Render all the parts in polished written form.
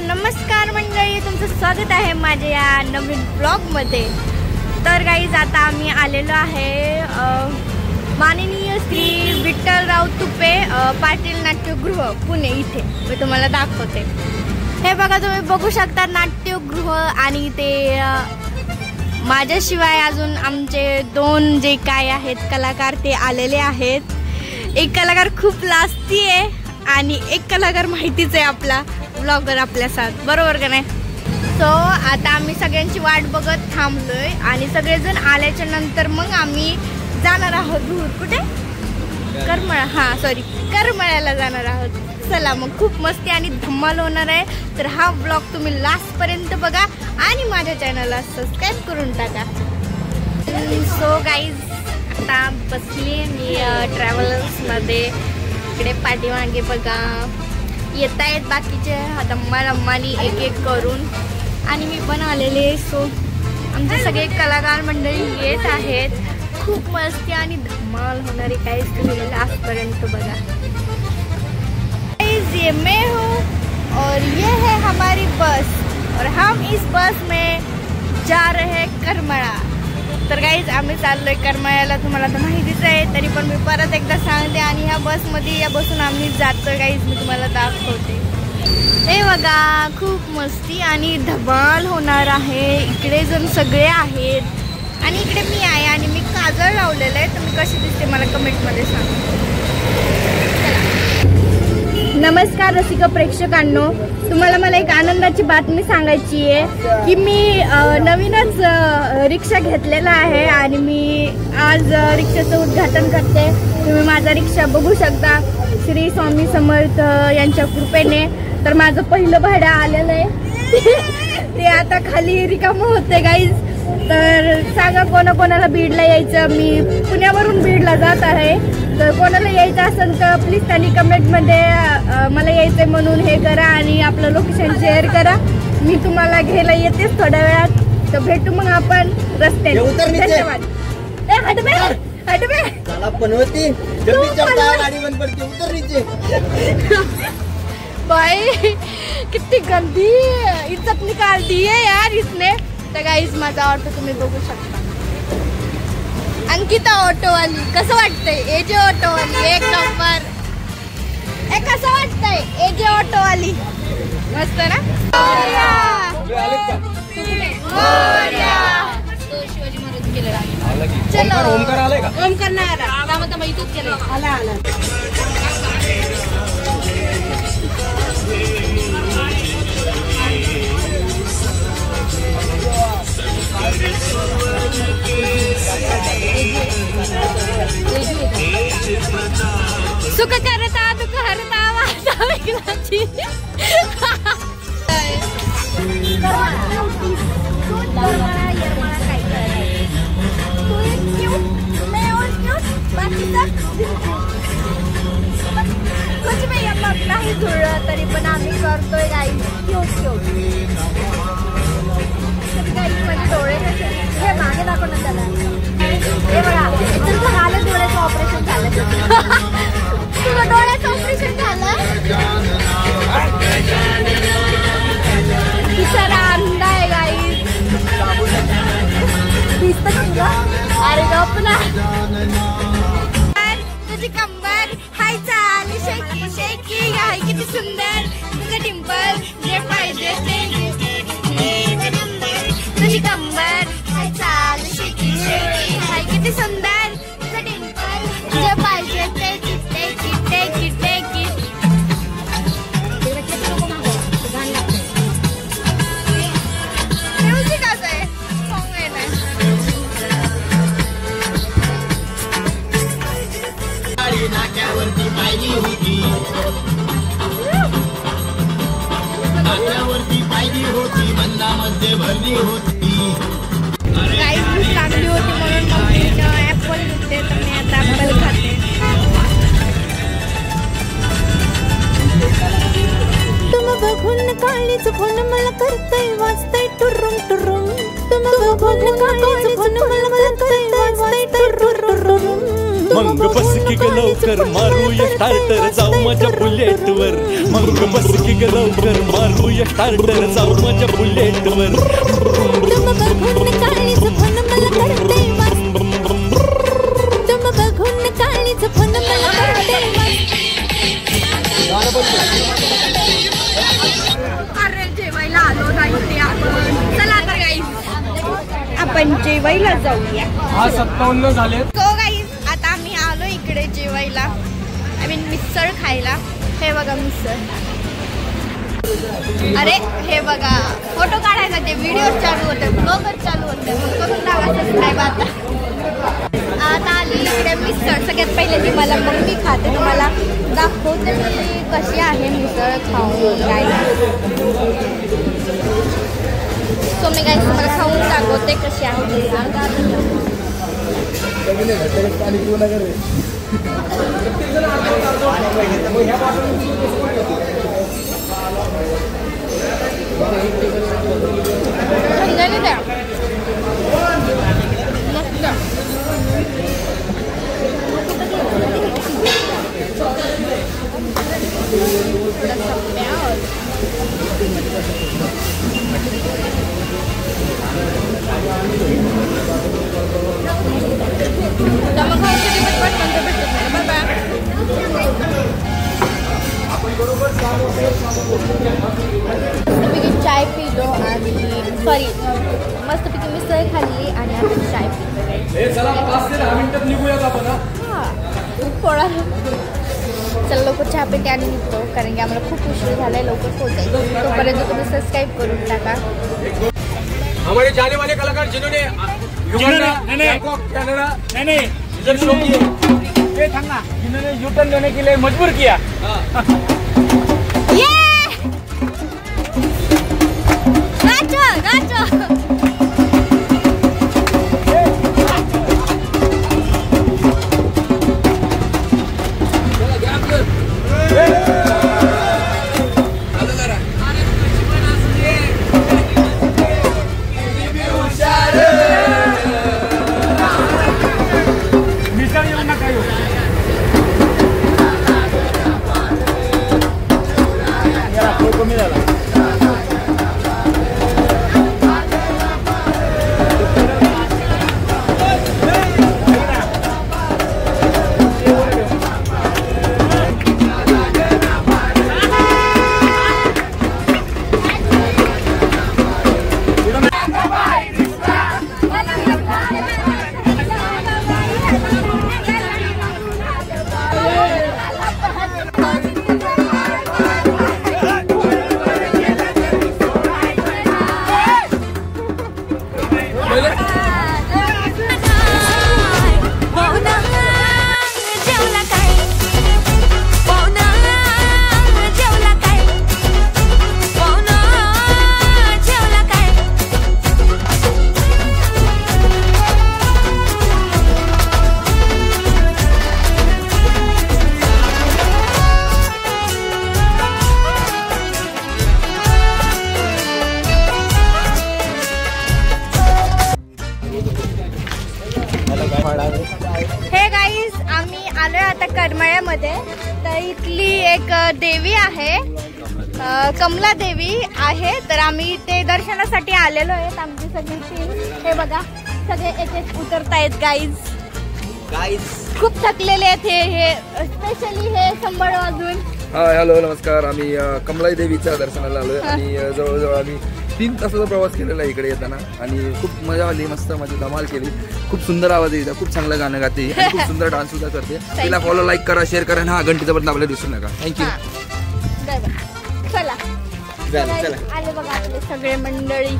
नमस्कार मंडळी, तुमचं स्वागत आहे माझ्या या नवीन ब्लॉगमध्ये। तर गाईज आता आम्ही आलेलो आहे माननीय श्री विठ्ठलराव तुपे पाटील नाट्यगृह पुणे इथे। मी तुम्हाला दाखवते। हे बघा, तुम्ही बघू शकता नाट्यगृह आणि ते माझ्याशिवाय अजून आमचे दोन जे काय आहेत कलाकार ते आलेले आहेत। एक कलाकार खूप लाजती आहे आणि एक कलाकार माहितीच आहे आपला ब्लॉगर आपल्या साथ, बरोबर का नाही? सो आता आम्ही सगळ्यांची वाट बघत थांबलोय आणि सगळेजण आल्याच्या नंतर मग आम्ही जाणार आहोत दूर कुठे करमळा, करमळ्याला जाणार आहोत। चला मग, खूप मस्ती आणि धमाल होणार आहे। तर हा ब्लॉग तुम्ही लास्ट पर्यंत बघा आणि माझ्या चॅनलला सबस्क्राईब करून टाका। सो गाईज, आता बसली मी ट्रॅव्हलर्समध्ये। इकडे पाठीमागे बघा येत आहेत बाकीचे दम्मानी एक एक करून आणि मी पण आलेले। सो आमचे सगळे कलाकार मंडळी येत आहेत। खूप मस्ती आणि धमाल होणारी काहीच तुम्ही लास्टपर्यंत बघा। ये मैं हूँ और ये है हमारी बस और हम इस बस में जा रहे हैं करमळा। तर गाईज आम्ही चाललोय करमळ्याला, तुम्हाला तर माहितीच आहे, तरी पण मी परत एकदा सांगते। आणि ह्या बसमध्ये या बसून आम्ही जातोय गाईज, मी तुम्हाला दाखवते। हे बघा, खूप मस्ती आणि धमाल होणार आहे। इकडे जण सगळे आहेत आणि इकडे मी आहे आणि मी काजळ लावलेलं आहे। तुम्ही कशी दिसते मला कमेंटमध्ये सांगा। नमस्कार रसिक प्रेक्षकांनो, तुम्हाला मला एक आनंदाची बातमी सांगायची आहे की मी नवीनच रिक्षा घेतलेला आहे आणि मी आज रिक्षाचं उद्घाटन करते। तुम्ही माझा रिक्षा बघू शकता। श्री स्वामी समर्थ यांच्या कृपेने तर माझं पहिलं भाडं आलेलं आहे ते आता खाली रिकामं होते गाईज। तर सांगा कोणाकोणाला बीडला यायचं, मी पुण्यावरून बीडला जात आहे। तर कोणाला यायचं असेल तर प्लीज त्यांनी कमेंटमध्ये मला यायचंय म्हणून हे करा आणि आपलं लोकेशन शेअर करा। मी तुम्हाला घ्यायला येतेच थोड्या वेळात। तर भेटू मग आपण रस्त्याने। धन्यवाद। भाई कितनी गंदी इज्जत निकाल दी है यार इसने। तर गाईज माझा ऑटो तुम्ही बघू शकता, अंकिता ऑटो वाली। कसं वाटतंय एजे ऑटो वाली? एक नंबर। कसं वाटतंय एजे ऑटो वाली? मस्त ना? शिवाजी महाराज गेले। चलो ओमकार आलाय का? ओमकार नाही आला, इथंच गेले। आला सुख करता दुःख हरता वाचा वेगळाची। कुछ भी नाही जुळलं तरी पण आम्ही करतोय गाईज। माझे डोळे कसे हे मागे दाखवण्यात त्याला। हे बघा, तुमचं झालं डोळ्याचं ऑपरेशन झालं। तुझं डोळ्याचं ऑपरेशन झालं? बिचारा अंधा आहे गाईज, दिसतं तुला? अरे गप ना, तुझी कंबर हाय चाल शेकी शेकी आहे, किती सुंदर तुझं डिंपल, जे पाहिजे ते। तुझी कंबर हाय चाल शेकी शेकी हाय, किती सुंदर तुझं डिंपल, जे पाहिजे ते चिट्टे चिट्टे चिट्टे किट। म्युझिक असं आहे, सॉन्ग आहे ना। नाक्यावरती पाहिली होती, नाक्यावरती पाहिली होती, बंदामध्ये भरली होती। काही भूक लागली होती म्हणून मम्मीनं ॲपल घेतले, तर मी आता ॲपल खाते। तुम्ही बघून काळीच फोन मला करतय वाजतय टुरुम टुरुम। तुम्ही बघून काळीच फोन मला करतय वाजतय टुरुम टुरुम। मग बस की ग लवकर मारूया स्टार्टर जाऊ माझ्या बुलेटवर मग बस की ग लवकर मारूया स्टार्टर जाऊ माझ्या बुलेटवर तुम बघून काळीच फोन मला करते मस्त तुम बघून काळीच फोन मला करते अरे जेवायला आलो नाही ते आपण चला तर गाईस आपण जेवायला जाऊया. हा 57 झाले. सो गाईस आता आम्ही आलो इकडे जेवायला आय मीन मिसळ खायला. हे बघा मिसळ. अरे हे बघा फोटो काढायचा ते व्हिडिओ चालू होते ब्लॉगच चालू होते करून टाका सबस्क्राईब. आता आली इकडे मिसळ. सगळ्यात पहिले ती मला मम्मी खाते तुम्हाला दाखवते मी कशी आहे मिसळ खाऊन काय. सो मी काय तुम्हाला खाऊन दाखवते कशी आहे. चाय पिलो आणि सॉरी मस्तपैकी मिसळ खाल्ली आणि आता चाय पिलो. चला 5 ते 10 मिनिटात निघूयात आपण. थोडा चला लवकर चहा पिते आणि निघतो कारण की आम्हाला खूप उशीर झालाय. लवकर पोहोचायचं तोपर्यंत तुम्ही सबस्क्राईब करून टाका. हमारे जाने वाले कलाकार जिन्होंने कनाडा इधर शो किए ये थाना जिन्होंने यूटर्न लेने के लिए मजबूर किया. हे गाईज आम्ही आलोय आता करमाळ्यामध्ये. तर इथली एक देवी आहे कमला देवी आहे. तर आम्ही ते दर्शनासाठी आलेलो आहेत. आमची सगळी टीम हे बघा सगळे एक एक उतरतायत गाईज. खूप थकलेले आहेत हे स्पेशली हे संबळ वाजून. हाय हॅलो नमस्कार. आम्ही कमलाई देवीच्या दर्शनाला आलोय आणि जवळजवळ आम्ही 3 तासाचा प्रवास केलेला आहे इकडे येताना आणि खूप मजा आली. मस्त माझी धमाल केली. खूप सुंदर आवाज येते. खूप चांगलं गाणं गाते आणि खूप सुंदर डान्स सुद्धा करते. तिला फॉलो लाईक करा शेअर करा. हा घंटीचा बटन आपल्याला दिसू नका. थँक्यू. चला आले बघा आपले सगळे मंडळी.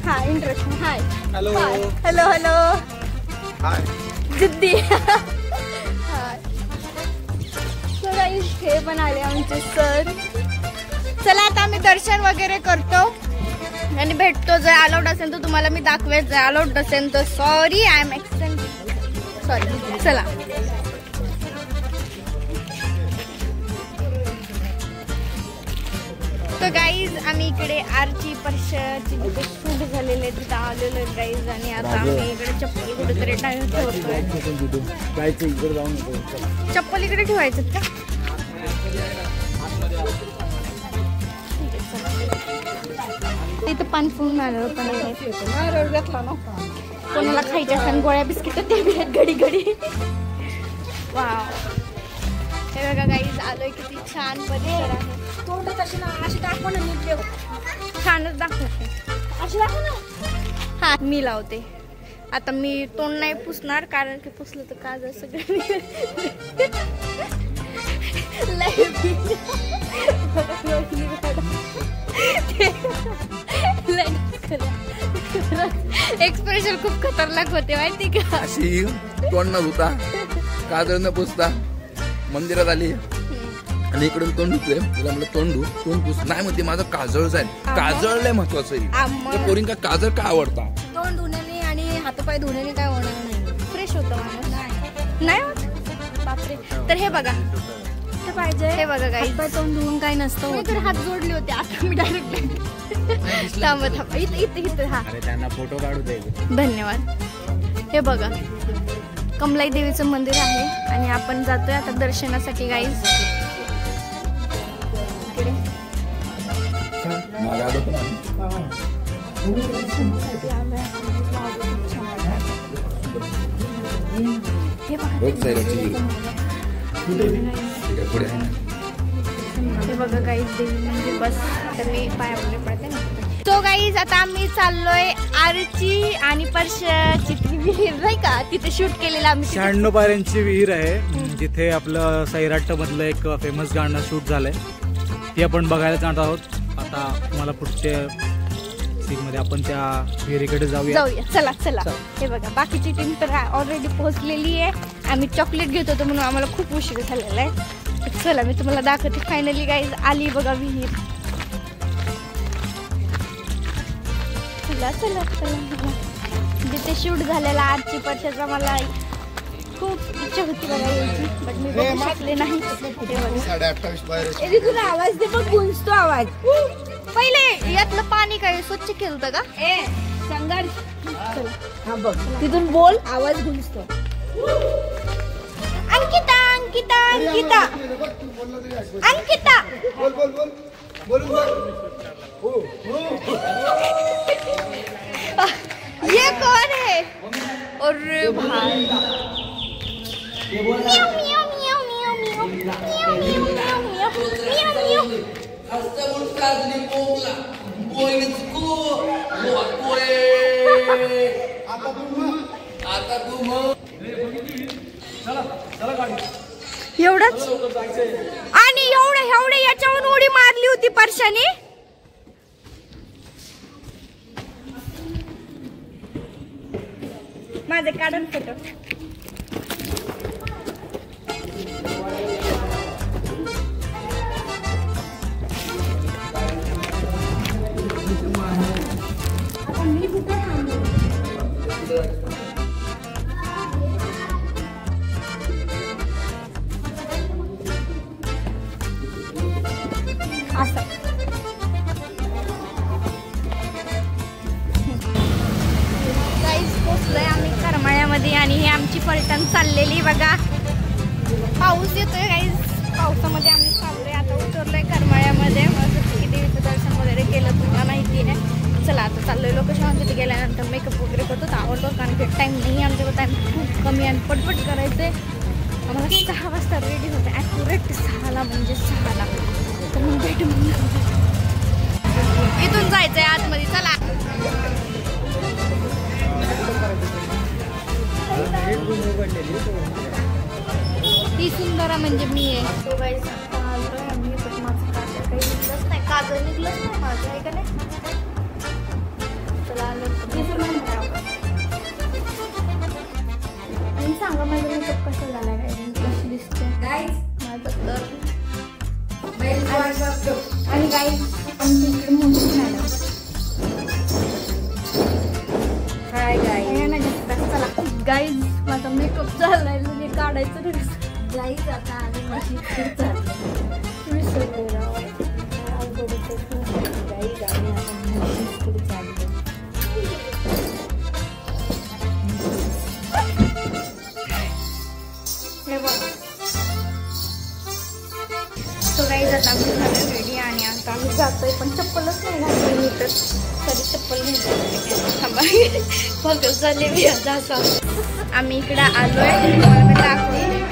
हा interesting. Hi hello hello hello hi जिद्दी. हे पण आले आमचे सर. चला आता आम्ही दर्शन वगैरे करतो आणि भेटतो. जर अलाउड असेल तर तुम्हाला मी दाखवेल. जर अलाउड नसेल तर sorry I am extend sorry. चला तर गाईज आम्ही इकडे आरची परशाची जिथे शूट झालेले तिथं आलेलो आहे गाईज. आणि आता आम्ही इकडे चप्पल कुठेतरी ठेवतोय. चप्पल इकडे ठेवायचं का? तिथं पान पिऊन आलं पण कोणाला खायच्या असतात गोळ्या बिस्किट ते घडी घडी. वाव हे बघा गाईज आलोय किती छान परिसर आहे. छानच दाखवते अशी दाखव ना. हा मी लावते आता. मी तोंड नाही पुसणार कारण की पुसलं तर काजळ सगळं एक्सप्रेशन खूप खतरनाक होते माहिती का. अशी तोंड न धुता काजळ न पुसता मंदिरात आली आणि इकडून तोंड धुतले. तिला म्हणलं तोंड पुस. नाही म्हणते माझं काजळ जाईल. काजळ लय महत्वाचं आहे. पोरींका काजळ का आवडता? तोंड धुण्याने आणि हातपाय धुण्याने काय होणार नाही. फ्रेश होतं माणूस नाही होत. बापरे. तर हे बघा पाहिजे. हे बघा गाईस तोंड धुवून काही नसतं. मी तर हात जोडले होते आता मी डायरेक्ट थांबा इथं. हा त्यांना फोटो काढू दे. धन्यवाद. हे बघा कमलाई देवीचं मंदिर आहे आणि आपण जातोय आता दर्शनासाठी गाईज. हे बघा गाईज देवी म्हणजे बस. तर मी पायामध्ये पडते ना. तो गाईज आता आम्ही चाललोय आरची आणि परशाची विहीर नाही का तिथे शूट केलेलं आम्ही. 96 पायऱ्यांची विहीर आहे जिथे आपलं सैराट मधलं एक फेमस गाणं शूट झालंय. ती आपण बघायला जाणार आहोत. आता मला पुढच्या सीन मध्ये आपण त्या विहिरीकडे जाऊया. चला चला. हे बघा बाकीची टीम तर ऑलरेडी पोहोचलेली आहे. आम्ही चॉकलेट घेत होतो म्हणून आम्हाला खूप उशीर झालेला आहे. चला मी तुम्हाला दाखवते. फायनली गाईज आली बघा विहीर. चला चला चला. जिथे शूट झालेला आरची परशाचा मला खूप इच्छा होती बघा यायची बट मी बघू शकले नाही. तुला आवाज दे बघ गुंजतो आवाज. पहिले यातलं पाणी काय स्वच्छ केलं होतं का? सांगार हा बघ तिथून बोल आवाज गुंजतो. अंकिता अंकिता अंकिता अंकिता बोल बोल बोल बोलून बघ. ये कौन है? अरे भाई मियाँ मियाँ मियाँ मियाँ मियाँ मियाँ मियाँ मियाँ मियाँ मियाँ. एवढंच आणि एवढे याच्यावरून उडी मारली होती परशाने. माझे काढून फोटो. असं पोचलोय आम्ही करमाळ्यामध्ये आणि ही आमची पलटण चाललेली बघा. पाऊस येतोय गाईज. पावसामध्ये आम्ही चाललोय. आता उतरलोय करमाळ्यामध्ये. देवीचं दर्शन वगैरे केलं तुम्हाला माहिती आहे. चला आता चाललोय लोकेशन. तिथे गेल्यानंतर मेकअप वगैरे करतो आवडतो कारण की टाईम नाही आमच्याकडे. टाईम खूप कमी आणि पटपट करायचंय. आम्हाला 6 वाजता रेडी होते. ॲक्युरेट 6ला म्हणजे 6ला. तर मग भेटू. इथून जायचंय आतमध्ये. चला ती सुंदरा म्हणजे मी आहे. तो गाईस आता आलोय आम्ही. पण माझं काजळ काही निघलंच नाही. काजळ निघलंच नाही माझं आहे का नाही. चला आलो. आणि सांगा माझा मेकअप कसा झाला काय कशी दिसते माझं तर. आणि गाईस आमच्या इकडे मोठी मॅडम. Hi guys. चला गाईज माझा मेकअप झालाय म्हणजे काढायचं गाईज. आता आम्ही मशीन तो काही जाता आम्ही झालं रेडी आणि आता आम्ही जातोय पण चप्पलच नाही घातली मी तर तरी चप्पल नाही थांबा बघ झाले मी आता आम्ही इकडं आलोय तुम्हाला मी दाखवते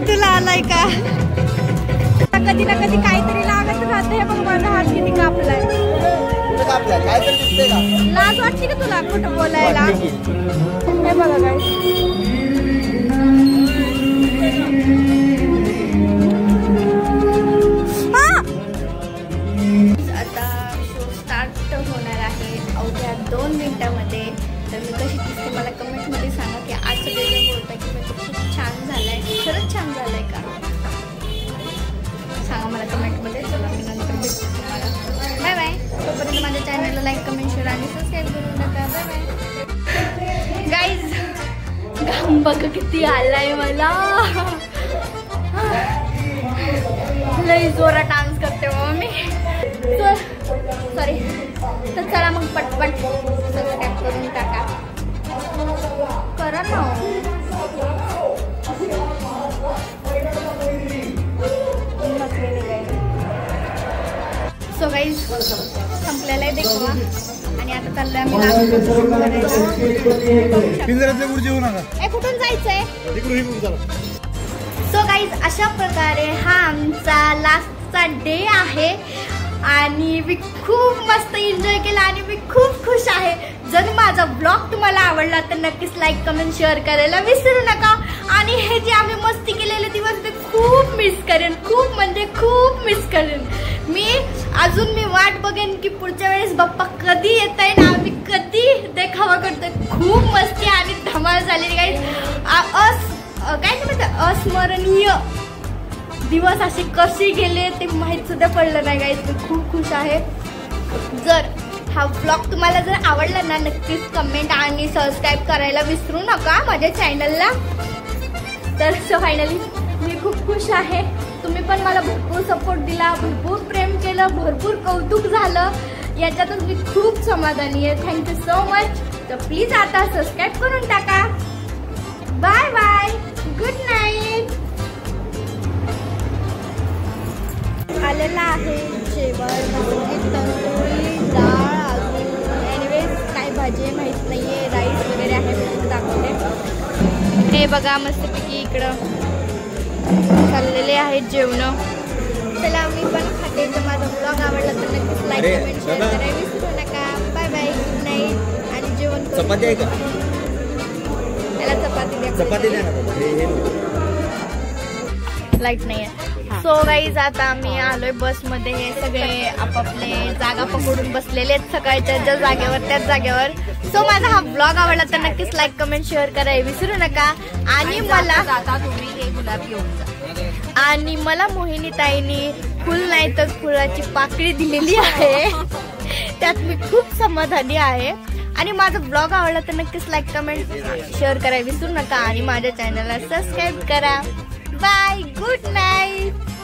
तुला आलाय का कधी ना कधी काहीतरी लागत राहत हे बघ माझा हात किती कापलाय लाज वाटते का तुला कुठं बोलायला हे बघा काय आता शो स्टार्ट होणार आहे अवघ्या 2 मिनिटांमध्ये तर मी कशी दिसते मला कमेंट मध्ये सांगा की आज सगळेजण बोलतात की खूप छान झालंय खरंच छान झालंय का सांगा मला कमेंट मध्ये चला मी नंतर भेटते तुम्हाला बाय बाय तोपर्यंत माझ्या चॅनलला लाईक कमेंट शेअर आणि सबस्क्राईब करू नका बाय बाय गाईज घाम बघा किती आलाय मला लई जोरात डान्स करते मग मी सॉरी तर चला मग पटपट सबस्क्राईब करून टाका करा ना सो गाईज संपलेला आहे देखवा आणि आता चाललोय आम्ही कुठून जायचंय सो गाईज अशा प्रकारे हा आमचा लास्टचा डे आहे आणि मी खूप मस्त एन्जॉय केला आणि मी खूप खुश आहे जर माझा ब्लॉग तुम्हाला आवडला तर नक्कीच लाईक कमेंट शेअर करायला विसरू नका आणि हे जे आम्ही मस्ती केलेले दिवस मी खूप मिस करेन खूप म्हणजे खूप मिस करेन मी वाट बघेन की पुढच्या वेळेस बाप्पा कधी येत आहे ना आम्ही कधी देखावा करतोय खूप मस्ती आणि धमाल झालेली काही काय म्हणतात अस्मरणीय दिवस असे कसे गेले ते माहीत सुद्धा पडलं नाही गाईज मी खूप खुश आहे जर हा व्लॉग तुम्हाला जर आवडला ना नक्कीच कमेंट आणि सबस्क्राईब करायला विसरू नका माझ्या चॅनलला तर फायनली मी खूप खुश आहे तुम्ही पण मला भरपूर सपोर्ट दिला भरपूर प्रेम केलं भरपूर कौतुक झालं याच्यातून मी खूप समाधानी आहे थँक्यू सो मच तर प्लीज आता सबस्क्राईब करून टाका बाय बाय गुड नाईट आलेला आहे जेवण तंदुरी डाळ अजून एनिवेज काय भाजी आहे माहीत नाही आहे राईस वगैरे आहे मी दाखवते हे बघा मस्तपैकी इकडं चाललेले आहेत जेवण चला मी पण खाते तर माझा ब्लॉग आवडला तर नक्कीच लाईक कमेंट शेअर करायला विसरू नका बाय बाय गुड नाईट आणि जेवण चपाती आहे का त्याला चपाती द्या लाईट नाही आहे सो गाईज आता आम्ही आलोय बसमध्ये हे सगळे आपापले जागा पकडून बसलेले आहेत सकाळच्या ज्या जागेवर त्याच जागेवर सो माझा हा ब्लॉग आवडला तर नक्कीच लाईक कमेंट शेअर करायला विसरू नका आणि मला तुम्ही हे गुलाब घेऊन जा आणि मला मोहिनी ताईंनी फुल नाही तर फुलाची पाकळी दिलेली आहे त्यात मी खूप समाधानी आहे आणि माझा ब्लॉग आवडला तर नक्कीच लाईक कमेंट शेअर करायला विसरू नका आणि माझ्या चॅनलला सबस्क्राईब करा बाय गुड नाईट